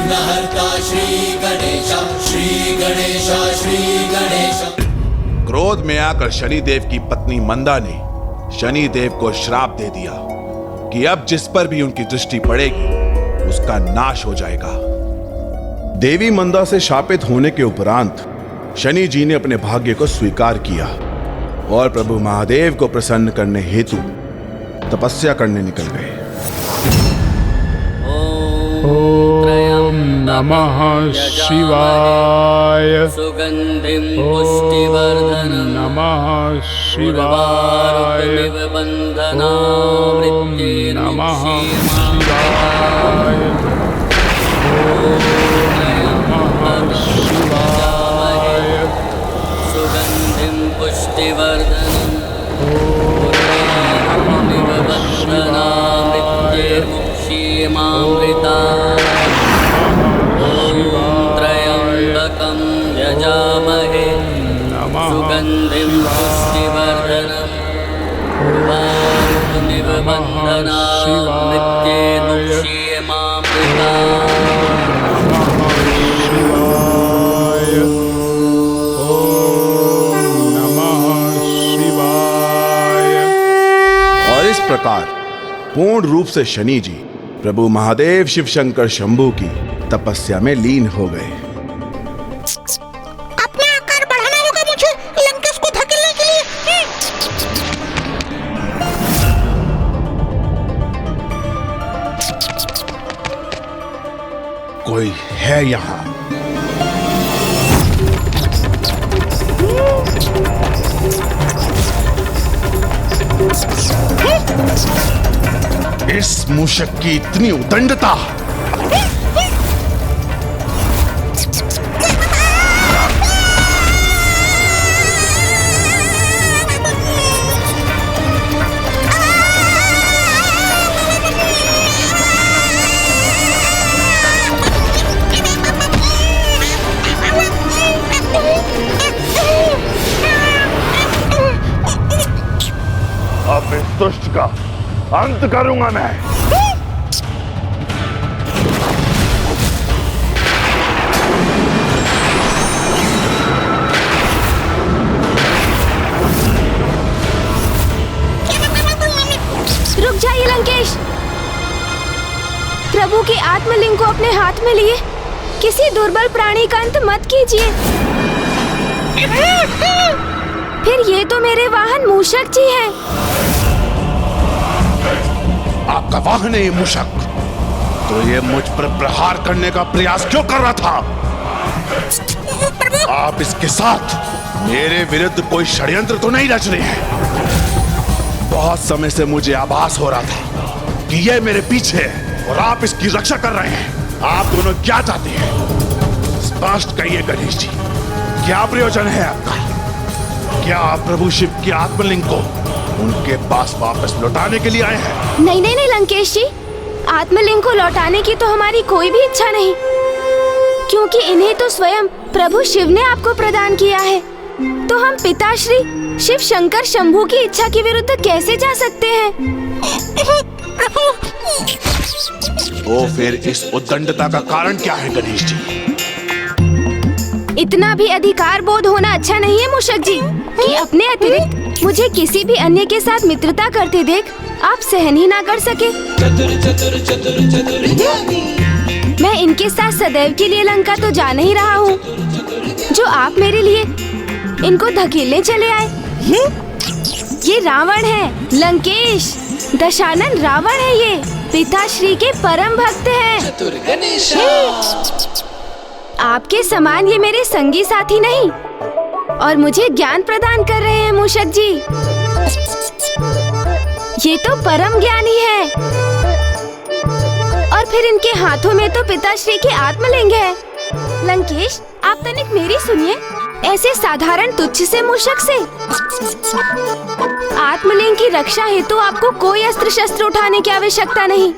विघ्नहर्ता श्री गणेशा, श्री गणेशा, श्री गणेशा। क्रोध में आकर शनिदेव की पत्नी मंदा ने शनिदेव को श्राप दे दिया कि अब जिस पर भी उनकी दृष्टि पड़ेगी उसका नाश हो जाएगा। देवी मंदा से शापित होने के उपरांत शनि जी ने अपने भाग्य को स्वीकार किया और प्रभु महादेव को प्रसन्न करने हेतु तपस्या करने निकल गए। ओम नमः शिवाय। सुगंधिं पुष्टिवर्धनम् नमः शिवाय। ओम नमः शिवाय। नमः शिवाय। सुगंधिं पुष्टिवर्धनम् त्र्यंबकं यजामहे सुगंधिं पुष्टिवर्धनम् उर्वारुकमिव बन्धनान् और इस प्रकार पूर्ण रूप से शनि जी प्रभु महादेव शिव शंकर शंभू की तपस्या में लीन हो गए। अपना आकार बढ़ाना होगा मुझे लंकेश को धकेलने के लिए। कोई है यहाँ? इस मूषक की इतनी उदंडता! अब इस दुष्ट का अंत करूंगा मैं। रुक जाइए लंकेश। प्रभु के आत्मलिंग को अपने हाथ में लिए किसी दुर्बल प्राणी का अंत मत कीजिए। फिर ये तो मेरे वाहन मूषक जी हैं। आपका वाहन है ये मूषक, तो ये मुझ पर प्रहार करने का प्रयास क्यों कर रहा था? आप इसके साथ मेरे विरुद्ध कोई षड्यंत्र तो नहीं रच रहे हैं? बहुत समय से मुझे आभास हो रहा था कि ये मेरे पीछे है और आप इसकी रक्षा कर रहे हैं। आप दोनों क्या चाहते हैं? स्पष्ट कहिए गणेश जी, क्या प्रयोजन है आपका? क्या आप प्रभु शिव के आत्मलिंग को उनके पास वापस लौटाने के लिए आए हैं? नहीं नहीं नहीं लंकेश जी, आत्मलिंग को लौटाने की तो हमारी कोई भी इच्छा नहीं, क्योंकि इन्हें तो स्वयं प्रभु शिव ने आपको प्रदान किया है। तो हम पिताश्री शिव शंकर शंभू की इच्छा के विरुद्ध कैसे जा सकते हैं? तो फिर इस उद्दंडता का कारण क्या है गणेश जी? इतना भी अधिकार बोध होना अच्छा नहीं है मूषक जी कि अपने अतिरिक्त मुझे किसी भी अन्य के साथ मित्रता करते देख आप सहन ही ना कर सके। मैं इनके साथ सदैव के लिए लंका तो जा नहीं रहा हूँ, जो आप मेरे लिए इनको धकेलने चले आए। ये रावण है, लंकेश दशानन रावण है। ये पिताश्री के परम भक्त हैं। आपके समान ये मेरे संगी साथी नहीं और मुझे ज्ञान प्रदान कर रहे हैं मूषक जी। ये तो परम ज्ञानी है और फिर इनके हाथों में तो पिताश्री के आत्मलिंग है। लंकेश आप तनिक मेरी सुनिए, ऐसे साधारण तुच्छ से मूषक से आत्मलिंग की रक्षा हेतु आपको कोई अस्त्र शस्त्र उठाने की आवश्यकता नहीं।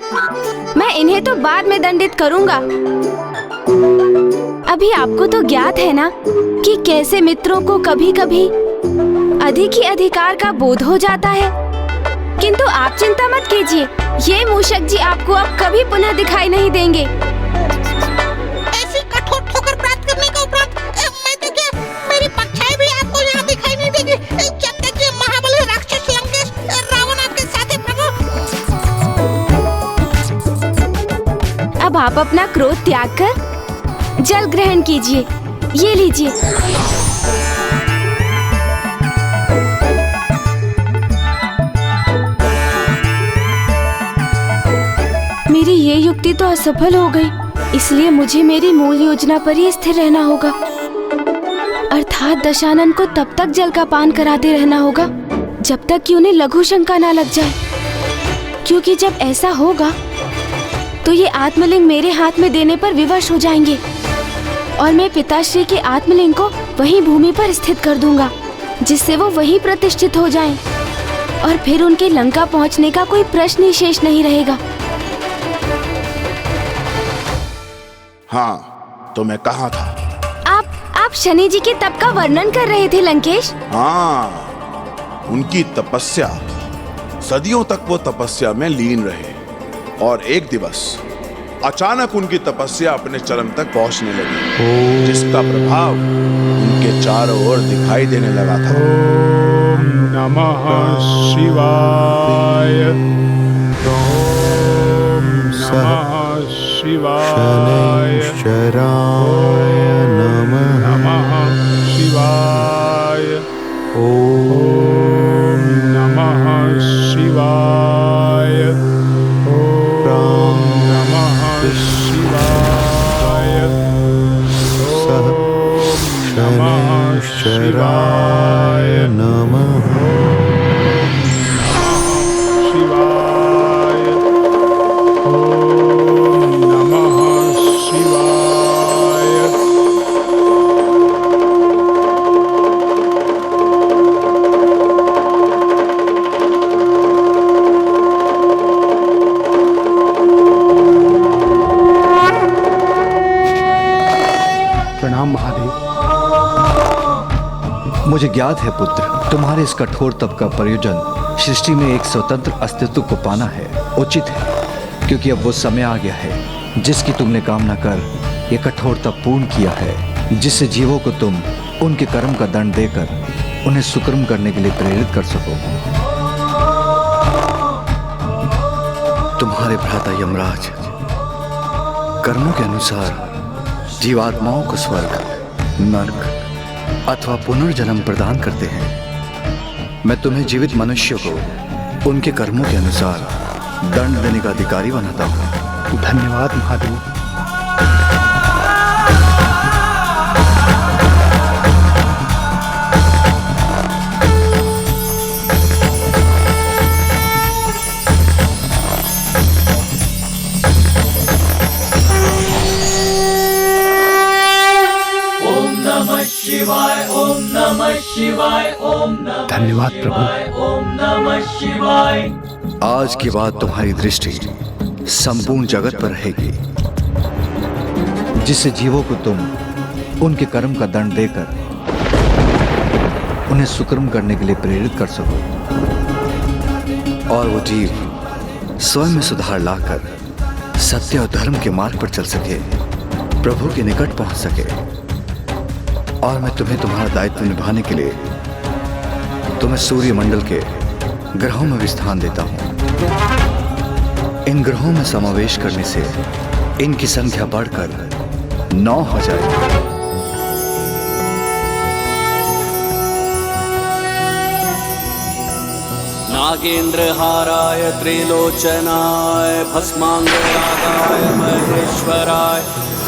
मैं इन्हें तो बाद में दंडित करूंगा। अभी आपको तो ज्ञात है ना कि कैसे मित्रों को कभी कभी अधिक ही अधिकार का बोध हो जाता है। किंतु आप चिंता मत कीजिए, ये मूषक जी आपको अब कभी पुनः दिखाई नहीं देंगे। आप अपना क्रोध त्याग कर जल ग्रहण कीजिए। ये लीजिए। मेरी ये युक्ति तो असफल हो गई, इसलिए मुझे मेरी मूल योजना पर ही स्थिर रहना होगा, अर्थात दशानन को तब तक जल का पान कराते रहना होगा जब तक कि उन्हें लघु शंका ना लग जाए, क्योंकि जब ऐसा होगा तो ये आत्मलिंग मेरे हाथ में देने पर विवश हो जाएंगे और मैं पिताश्री के आत्मलिंग को वहीं भूमि पर स्थित कर दूंगा, जिससे वो वहीं प्रतिष्ठित हो जाएं और फिर उनके लंका पहुंचने का कोई प्रश्न ही शेष नहीं रहेगा। हाँ, तो मैं कहाँ था? आप शनि जी के तप का वर्णन कर रहे थे लंकेश। हाँ, उनकी तपस्या, सदियों तक वो तपस्या में लीन रहे और एक दिवस अचानक उनकी तपस्या अपने चरम तक पहुंचने लगी, जिसका प्रभाव उनके चारों ओर दिखाई देने लगा था। ओम नमः शिवाय। ओम नमः शिवाय। शराय नमः शिवाय। ओम नमः शिवाय। ओम नमः शिवाय। ओम नमः शिवाय। नमः शिवाय। ओम नमः शिवाय। प्रणाम महादेव। मुझे ज्ञात है पुत्र, तुम्हारे इस कठोर तप का प्रयोजन सृष्टि में एक स्वतंत्र अस्तित्व को पाना है। उचित है, क्योंकि अब वो समय आ गया है जिसकी तुमने कामना कर ये कठोर तप पूर्ण किया है, जिससे जीवों को तुम उनके कर्म का दंड देकर उन्हें सुकर्म करने के लिए प्रेरित कर सको। तुम्हारे भ्राता यमराज कर्मों के अनुसार जीवात्माओं को स्वर्ग, नर्क अथवा पुनर्जन्म प्रदान करते हैं। मैं तुम्हें जीवित मनुष्य को उनके कर्मों के अनुसार दंड देने का अधिकारी बनाता हूँ। धन्यवाद महादेव। धन्यवाद प्रभु। आज के बाद तुम्हारी दृष्टि संपूर्ण जगत पर रहेगी, जिससे जीवों को तुम उनके कर्म का दंड देकर उन्हें सुकर्म करने के लिए प्रेरित कर सको और वो जीव स्वयं में सुधार लाकर सत्य और धर्म के मार्ग पर चल सके, प्रभु के निकट पहुंच सके। और मैं तुम्हें तुम्हारा दायित्व निभाने के लिए तुम्हें सूर्य मंडल के ग्रहों में भी स्थान देता हूं। इन ग्रहों में समावेश करने से इनकी संख्या बढ़कर 9 हो जाएगी। नागेन्द्रहाराय त्रिलोचनाय भस्मांगरागाय महेश्वराय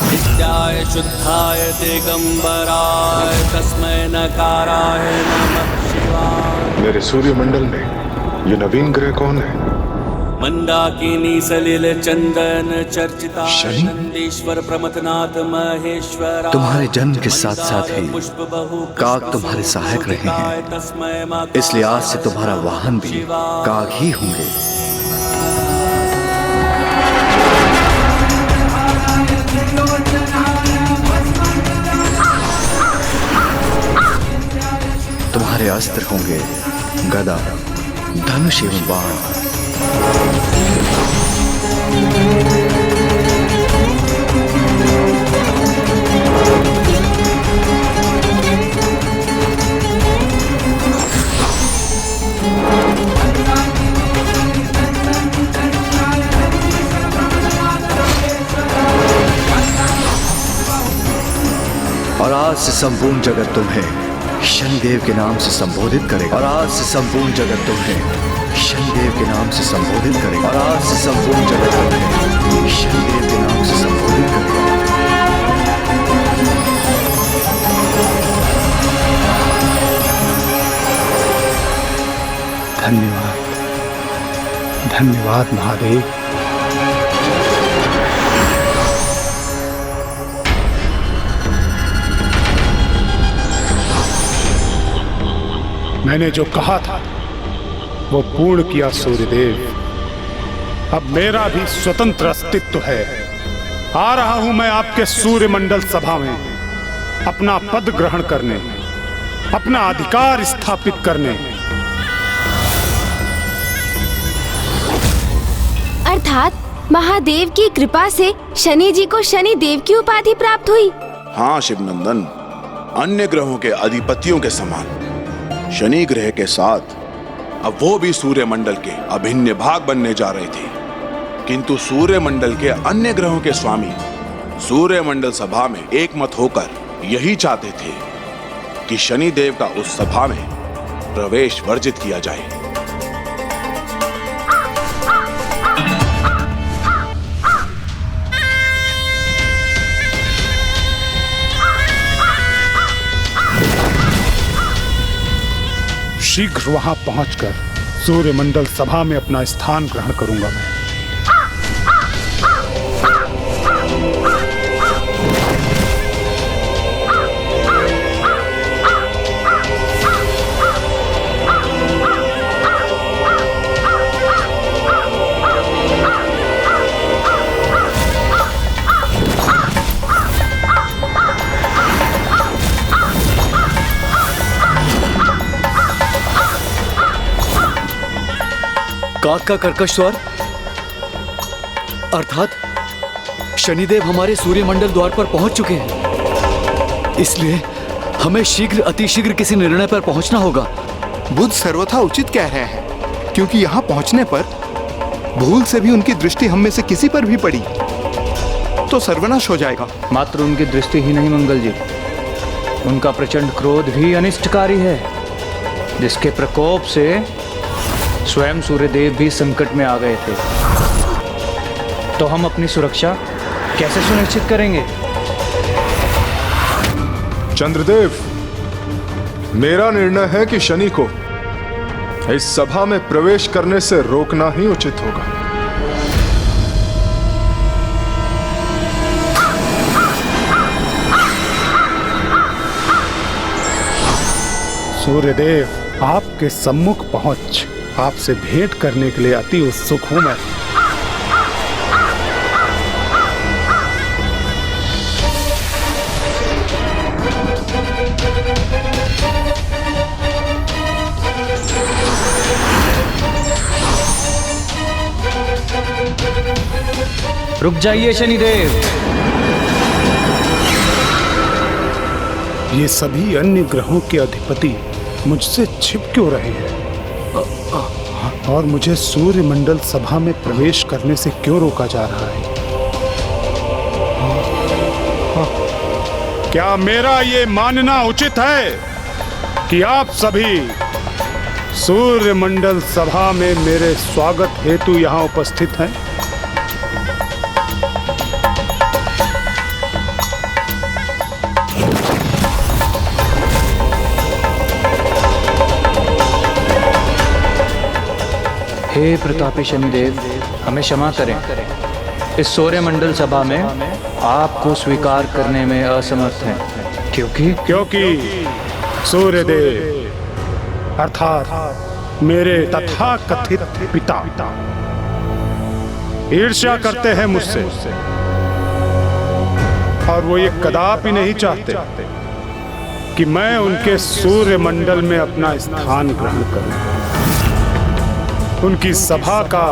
नित्याय शुद्धाय दिगंबराय तस्मै नकाराय नमः शिवाय। मेरे सूर्यमंडल में ये नवीन ग्रह कौन है? मंदाकिनी सलिल चंदन चर्चिता शनि? नंदीश्वर प्रमथनाथ महेश्वर। तुम्हारे जन्म के साथ साथ ही काग तुम्हारे सहायक रहे हैं, इसलिए आज से तुम्हारा वाहन भी काग ही होंगे। तुम्हारे अस्त्र होंगे गदा, धनुष एवं बाण। और आज से संपूर्ण जगत तुम्हें शनिदेव के नाम से संबोधित करेगा। और आज से संपूर्ण जगत तुम्हें शनिदेव के नाम से संबोधित करेगा। और आज से संपूर्ण जगत तुम्हें शनिदेव के नाम से संबोधित करेगा। धन्यवाद, धन्यवाद महादेव। मैंने जो कहा था वो पूर्ण किया सूर्यदेव। अब मेरा भी स्वतंत्र अस्तित्व है। आ रहा हूं मैं आपके सूर्यमंडल सभा में अपना पद ग्रहण करने, अपना अधिकार स्थापित करने। अर्थात महादेव की कृपा से शनि जी को शनि देव की उपाधि प्राप्त हुई। हाँ शिवनंदन, अन्य ग्रहों के अधिपतियों के समान शनि ग्रह के साथ अब वो भी सूर्यमंडल के अभिन्न भाग बनने जा रहे थे। किंतु सूर्यमंडल के अन्य ग्रहों के स्वामी सूर्यमंडल सभा में एकमत होकर यही चाहते थे कि शनि देव का उस सभा में प्रवेश वर्जित किया जाए। शीघ्र वहां पहुंचकर सूर्यमंडल सभा में अपना स्थान ग्रहण करूंगा मैं। काक का कर्कश स्वर, अर्थात शनिदेव हमारे सूर्यमंडल द्वार पर पहुंच चुके हैं। इसलिए हमें शीघ्र अतिशीघ्र किसी निर्णय पर पहुंचना होगा। बुध सर्वथा उचित कह रहे हैं, क्योंकि यहाँ पहुंचने पर भूल से भी उनकी दृष्टि हम में से किसी पर भी पड़ी तो सर्वनाश हो जाएगा। मात्र उनकी दृष्टि ही नहीं मंगल जी, उनका प्रचंड क्रोध भी अनिष्टकारी है, जिसके प्रकोप से स्वयं सूर्यदेव भी संकट में आ गए थे। तो हम अपनी सुरक्षा कैसे सुनिश्चित करेंगे? चंद्रदेव, मेरा निर्णय है कि शनि को इस सभा में प्रवेश करने से रोकना ही उचित होगा। सूर्यदेव, आपके सम्मुख पहुंच आपसे भेंट करने के लिए अति उत्सुक हूं मैं। रुक जाइए शनिदेव। ये सभी अन्य ग्रहों के अधिपति मुझसे छिप क्यों रहे हैं और मुझे सूर्यमंडल सभा में प्रवेश करने से क्यों रोका जा रहा है? क्या मेरा ये मानना उचित है कि आप सभी सूर्यमंडल सभा में मेरे स्वागत हेतु यहाँ उपस्थित हैं? हे प्रतापी शनिदेव, हमें क्षमा करें। इस सूर्यमंडल सभा में आपको स्वीकार करने में असमर्थ हैं, क्योंकि सूर्यदेव अर्थात मेरे तथाकथित पिता ईर्ष्या करते हैं मुझसे, और वो ये कदापि नहीं चाहते कि मैं उनके सूर्यमंडल में अपना स्थान ग्रहण करूं, उनकी सभा का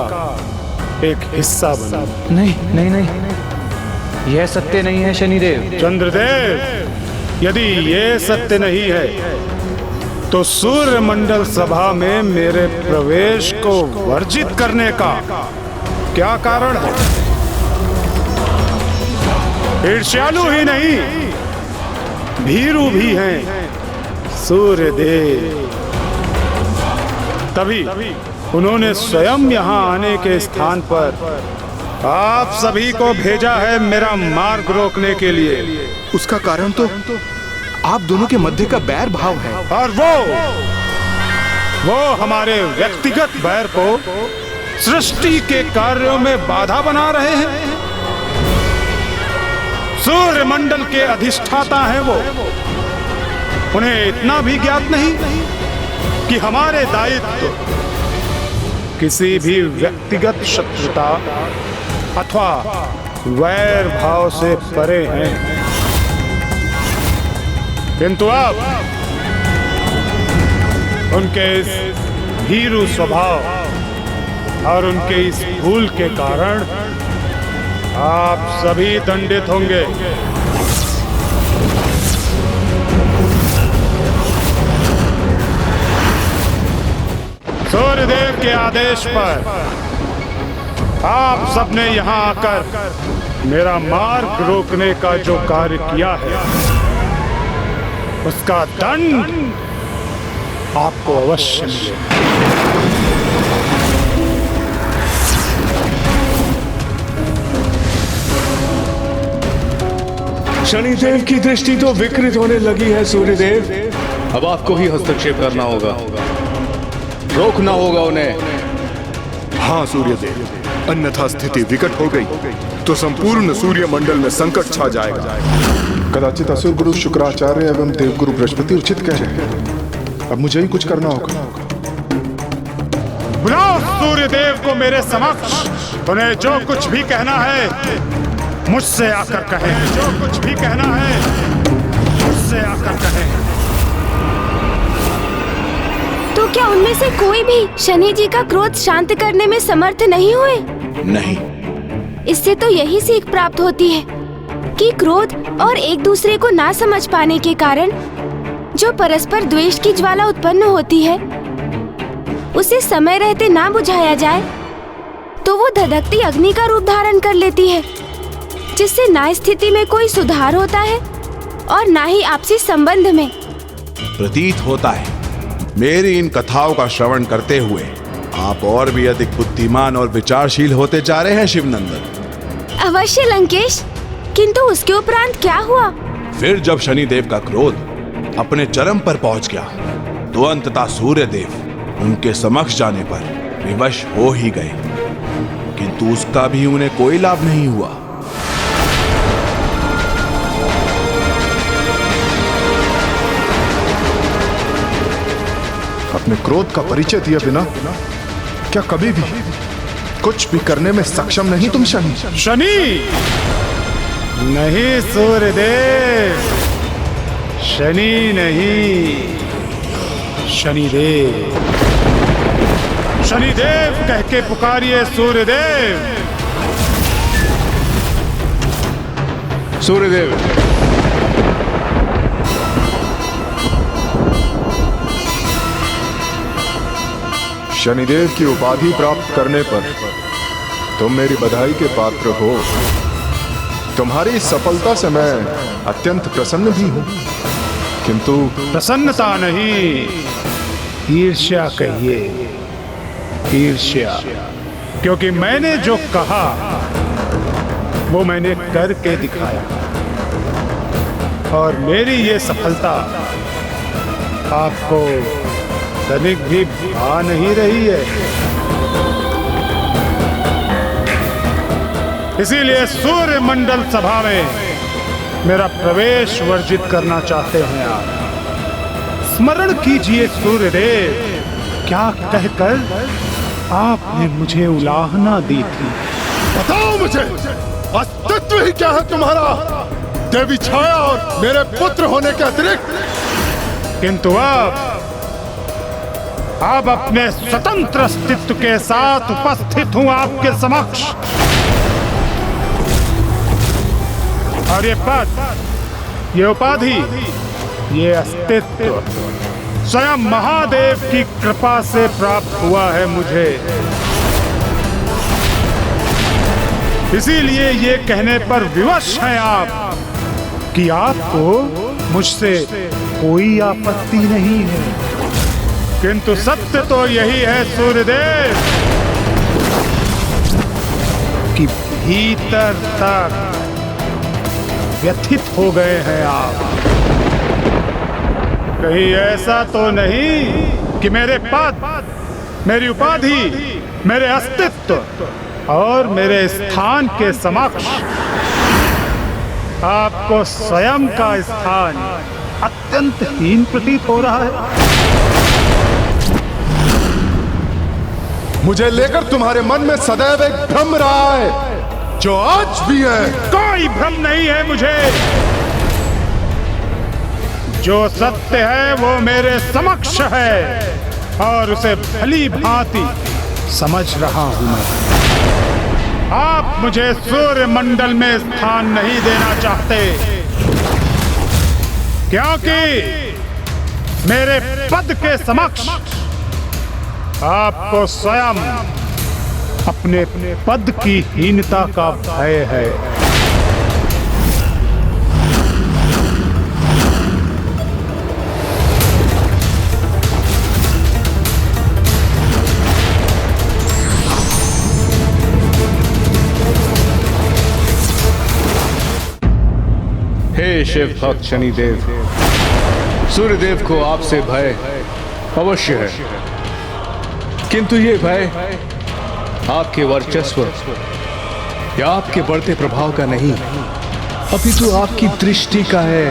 एक हिस्सा बनूं। नहीं नहीं नहीं, यह सत्य नहीं है शनिदेव। चंद्रदेव, यदि ये सत्य नहीं है तो सूर्यमंडल सभा में मेरे प्रवेश को वर्जित करने का क्या कारण है? ईर्ष्यालु ही नहीं, भीरू भी हैं सूर्य देव। तभी उन्होंने स्वयं यहाँ आने के स्थान पर आप सभी को भेजा है मेरा मार्ग रोकने के लिए। उसका कारण तो आप दोनों के मध्य का बैर भाव है। और वो हमारे व्यक्तिगत बैर को सृष्टि के कार्यों में बाधा बना रहे हैं। सूर्य मंडल के अधिष्ठाता हैं वो। उन्हें इतना भी ज्ञात नहीं कि हमारे दायित्व किसी भी व्यक्तिगत शत्रुता अथवा वैर भाव से परे हैं। किंतु अब उनके इस भीरू स्वभाव और उनके इस भूल के कारण आप सभी दंडित होंगे। सूर्यदेव के आदेश पर आप सबने यहाँ आकर मेरा मार्ग रोकने का जो कार्य किया है उसका दंड आपको अवश्य मिलेगा। शनिदेव की दृष्टि तो विकृत होने लगी है सूर्यदेव। अब आपको ही हस्तक्षेप करना होगा, रोकना होगा उन्हें। हाँ सूर्यदेव, अन्यथा स्थिति विकट हो गई तो संपूर्ण सूर्य मंडल में संकट छा जाएगा। कदाचित असुर गुरु शुक्राचार्य एवं देवगुरु बृहस्पति उचित कह रहे हैं। अब मुझे ही कुछ करना होगा। बुलाओ सूर्यदेव को मेरे समक्ष। उन्हें जो कुछ भी कहना है मुझसे आकर कहें। जो कुछ भी कहना है मुझसे आकर कहें। तो क्या उनमें से कोई भी शनि जी का क्रोध शांत करने में समर्थ नहीं हुए? नहीं। इससे तो यही सीख प्राप्त होती है कि क्रोध और एक दूसरे को ना समझ पाने के कारण जो परस्पर द्वेष की ज्वाला उत्पन्न होती है उसे समय रहते ना बुझाया जाए तो वो धधकती अग्नि का रूप धारण कर लेती है, जिससे ना स्थिति में कोई सुधार होता है और ना ही आपसी संबंध में। प्रतीत होता है मेरी इन कथाओं का श्रवण करते हुए आप और भी अधिक बुद्धिमान और विचारशील होते जा रहे हैं शिवनंदन। अवश्य लंकेश, किंतु उसके उपरांत क्या हुआ? फिर जब शनिदेव का क्रोध अपने चरम पर पहुंच गया तो अंततः सूर्यदेव उनके समक्ष जाने पर विवश हो ही गए, किंतु उसका भी उन्हें कोई लाभ नहीं हुआ। अपने क्रोध का परिचय दिए बिना क्या कभी भी कुछ भी करने में सक्षम नहीं तुम शनि? शनि नहीं सूर्यदेव, शनि नहीं, शनिदेव। शनिदेव कह के पुकारिए सूर्यदेव। सूर्यदेव, शनिदेव की उपाधि प्राप्त करने पर तुम मेरी बधाई के पात्र हो। तुम्हारी इस सफलता से मैं अत्यंत प्रसन्न भी हूं, किंतु प्रसन्नता नहीं, ईर्ष्या कहिए, ईर्ष्या। क्योंकि मैंने जो कहा वो मैंने करके दिखाया और मेरी ये सफलता आपको तनिक भी भा नहीं रही है। इसीलिए सूर्य मंडल सभा में मेरा प्रवेश वर्जित करना चाहते हैं आप। स्मरण कीजिए सूर्यदेव, क्या कहकर आपने मुझे उलाहना दी थी। बताओ मुझे, अस्तित्व ही क्या है तुम्हारा देवी छाया और मेरे पुत्र होने के अतिरिक्त? किंतु अब अपने स्वतंत्र अस्तित्व के साथ उपस्थित हूं आपके समक्ष। और ये पद, ये उपाधि, ये अस्तित्व स्वयं महादेव की कृपा से प्राप्त हुआ है मुझे। इसीलिए ये कहने पर विवश हैं आप कि आपको मुझसे कोई आपत्ति नहीं है, किंतु सत्य तो यही है सूर्यदेव कि भीतर तक व्यथित हो गए हैं आप। कहीं ऐसा तो नहीं कि मेरे पद, मेरी उपाधि, मेरे अस्तित्व और मेरे स्थान के समक्ष आपको स्वयं का स्थान अत्यंत हीन प्रतीत हो रहा है? मुझे लेकर तुम्हारे मन में सदैव एक भ्रम रहा है, जो आज भी है। कोई भ्रम नहीं है मुझे। जो सत्य है वो मेरे समक्ष है और उसे भली भांति समझ रहा हूं मैं। आप मुझे सूर्य मंडल में स्थान नहीं देना चाहते, क्योंकि मेरे पद के समक्ष आपको स्वयं अपने पद की हीनता का भय है। हे शिव भक्त शनिदेव, सूर्यदेव को आपसे भय अवश्य है, किंतु ये भय आपके वर्चस्व या आपके बढ़ते प्रभाव का नहीं, अपितु आपकी दृष्टि का है।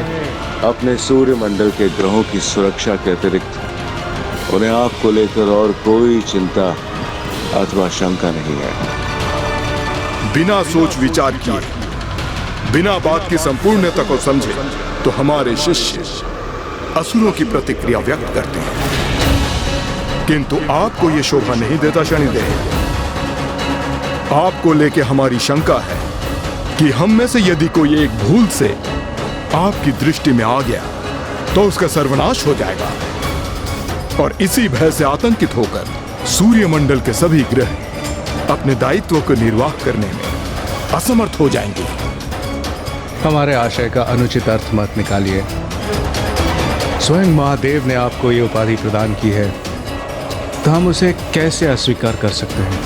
अपने सूर्यमंडल के ग्रहों की सुरक्षा के अतिरिक्त उन्हें आपको लेकर और कोई चिंता अथवा शंका नहीं है। बिना सोच विचार किए, बिना बात की संपूर्णता को समझे तो हमारे शिष्य असुरों की प्रतिक्रिया व्यक्त करते हैं, किंतु आपको यह शोभा नहीं देता शनिदेव। आपको लेके हमारी शंका है कि हम में से यदि कोई एक भूल से आपकी दृष्टि में आ गया तो उसका सर्वनाश हो जाएगा, और इसी भय से आतंकित होकर सूर्यमंडल के सभी ग्रह अपने दायित्व को निर्वाह करने में असमर्थ हो जाएंगे। हमारे आशय का अनुचित अर्थ मत निकालिए। स्वयं महादेव ने आपको ये उपाधि प्रदान की है, तो हम उसे कैसे अस्वीकार कर सकते हैं?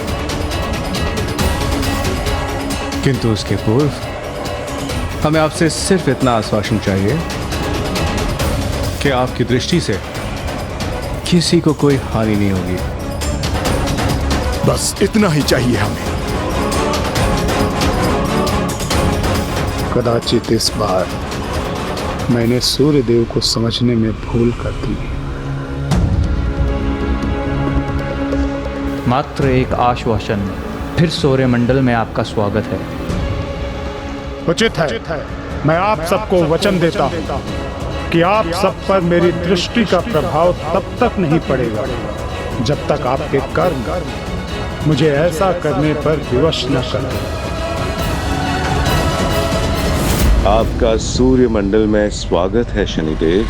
किंतु उसके पूर्व हमें आपसे सिर्फ इतना आश्वासन चाहिए कि आपकी दृष्टि से किसी को कोई हानि नहीं होगी। बस इतना ही चाहिए हमें। कदाचित इस बार मैंने सूर्यदेव को समझने में भूल कर दी। मात्र एक आश्वासन, फिर सौर्यमंडल में आपका स्वागत है। उचित है, मैं आप सबको वचन देता हूं कि आप सब पर मेरी दृष्टि का प्रभाव तब तक नहीं पड़ेगा जब तक आपके कर्म मुझे ऐसा करने पर विवश न करें। आपका सूर्यमंडल में स्वागत है शनिदेव।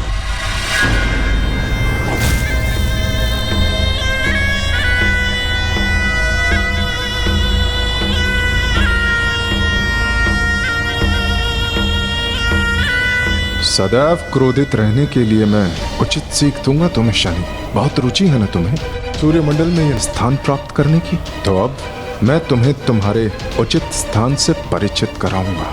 सदैव क्रोधित रहने के लिए मैं उचित सीख दूंगा तुम्हें शनि। बहुत रुचि है ना तुम्हें सूर्यमंडल में यह स्थान प्राप्त करने की, तो अब मैं तुम्हें तुम्हारे उचित स्थान से परिचित कराऊंगा।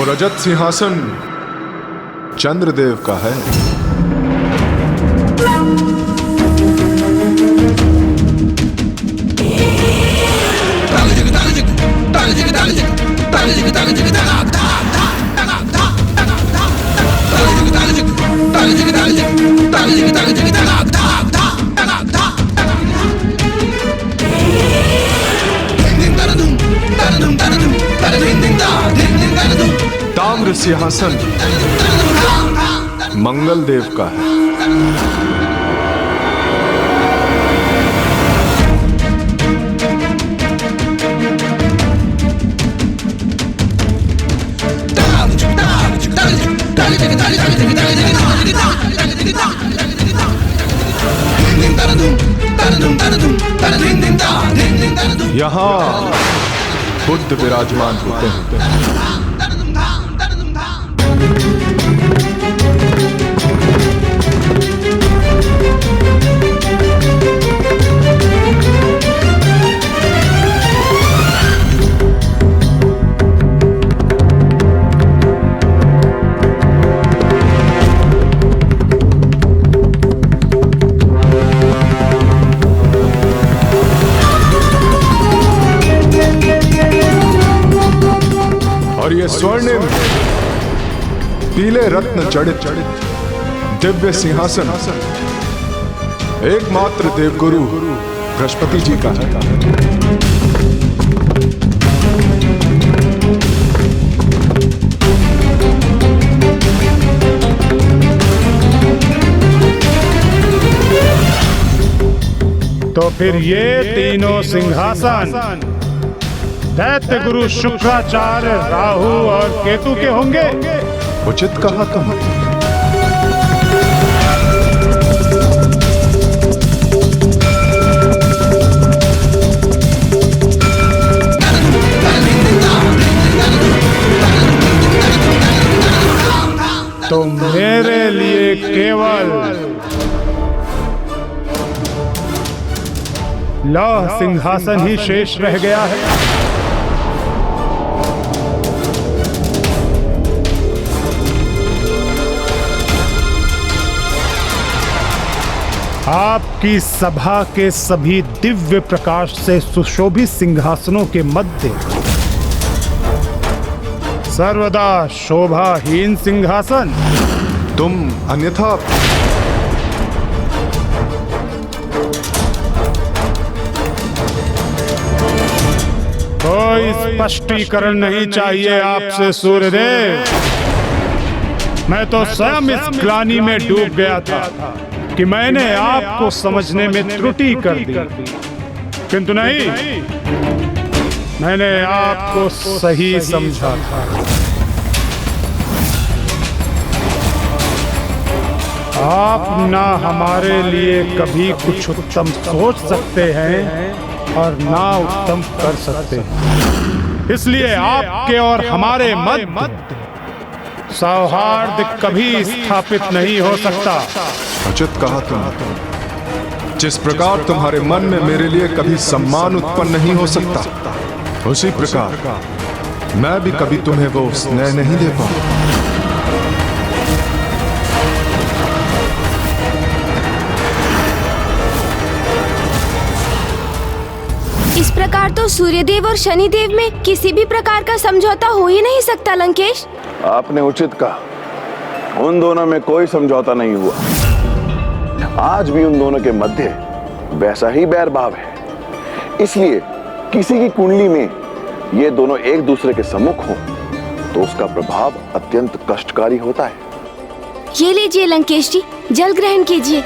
रजत सिंहासन चंद्रदेव का है। ताली सिंहासन मंगल देव का है। यहाँ बुद्ध विराजमान होते हैं। और ये स्वर्णिम पीले रत्न जड़ित दिव्य सिंहासन एकमात्र देवगुरु बृहस्पति जी का है। तो फिर ये तीनों सिंहासन दैत्य गुरु शुक्राचार्य, राहु और केतु के होंगे। उचित कहा तुम। तो मेरे लिए केवल लौह सिंहासन ही शेष रह गया है। आपकी सभा के सभी दिव्य प्रकाश से सुशोभित सिंहासनों के मध्य सर्वदा शोभाहीन सिंहासन। तुम अन्यथा कोई स्पष्टीकरण नहीं चाहिए आपसे सूर्यदेव। मैं तो स्वयं इस ग्लानि में डूब गया था कि मैंने आपको समझने में त्रुटि कर दी, किंतु नहीं, मैंने आपको सही समझा था। आप ना हमारे लिए कभी कुछ उत्तम सोच सकते हैं और ना उत्तम कर सकते हैं। इसलिए आपके और हमारे मध्य सौहार्द कभी स्थापित नहीं हो सकता। उचित कहा तुम। जिस प्रकार तुम्हारे मन में मेरे लिए कभी सम्मान उत्पन्न नहीं हो सकता, उसी प्रकार मैं भी कभी तुम्हें वो स्नेह नहीं दे पाऊं। इस प्रकार तो सूर्यदेव और शनिदेव में किसी भी प्रकार का समझौता हो ही नहीं सकता लंकेश। आपने उचित कहा, उन दोनों में कोई समझौता नहीं हुआ। आज भी उन दोनों के मध्य वैसा ही बैर भाव है। इसलिए किसी की कुंडली में ये दोनों एक दूसरे के सम्मुख हों तो उसका प्रभाव अत्यंत कष्टकारी होता है। ये लीजिए लंकेश जी, जल ग्रहण कीजिए।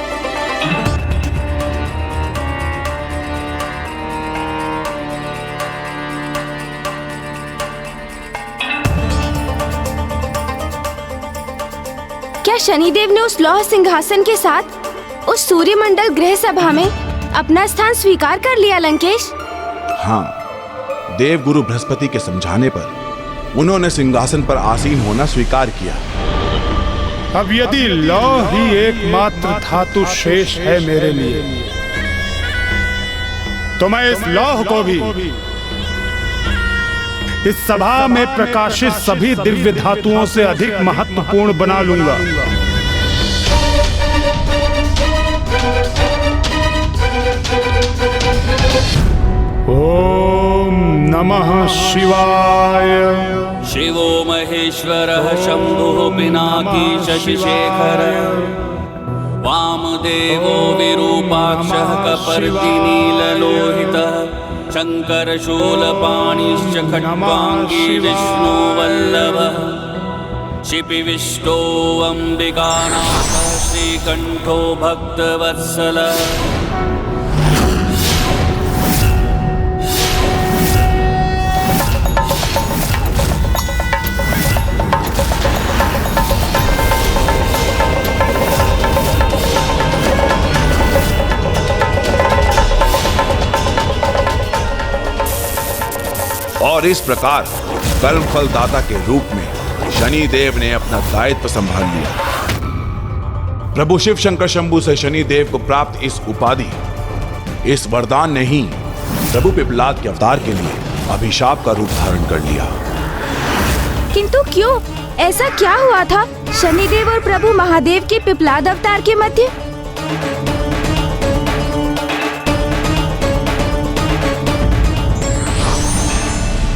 क्या शनिदेव ने उस लौह सिंहासन के साथ उस सूर्यमंडल गृह सभा में अपना स्थान स्वीकार कर लिया लंकेश? हाँ, देवगुरु बृहस्पति के समझाने पर उन्होंने सिंहासन पर आसीन होना स्वीकार किया। अब यदि लौह ही एकमात्र धातु शेष है मेरे लिए, तो मैं इस लौह को भी इस सभा में प्रकाशित सभी दिव्य धातुओं से अधिक महत्वपूर्ण बना लूंगा। ओम नमः शिवाय। शिवो महेश्वरः शंभुः पिनाकी शशिशेखर, वामदेवो विरूपाक्षः कपर्दिनीललोहितः, शंकर शूलपाणिश्च खट्वांगी विष्णुवल्लभः, शिपिविष्टो अम्बिकानाथ श्रीकण्ठो भक्तवत्सल और इस प्रकार कर्मफल दाता के रूप में शनि देव ने अपना दायित्व संभाल लिया। प्रभु शिव शंकर शंभु से शनि देव को प्राप्त इस उपाधि, इस वरदान ने ही प्रभु पिपलाद के अवतार के लिए अभिशाप का रूप धारण कर लिया। किंतु क्यों? ऐसा क्या हुआ था शनिदेव और प्रभु महादेव के पिपलाद अवतार के मध्य?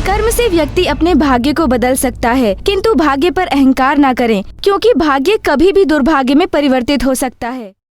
कर्म से व्यक्ति अपने भाग्य को बदल सकता है, किंतु भाग्य पर अहंकार ना करें, क्योंकि भाग्य कभी भी दुर्भाग्य में परिवर्तित हो सकता है।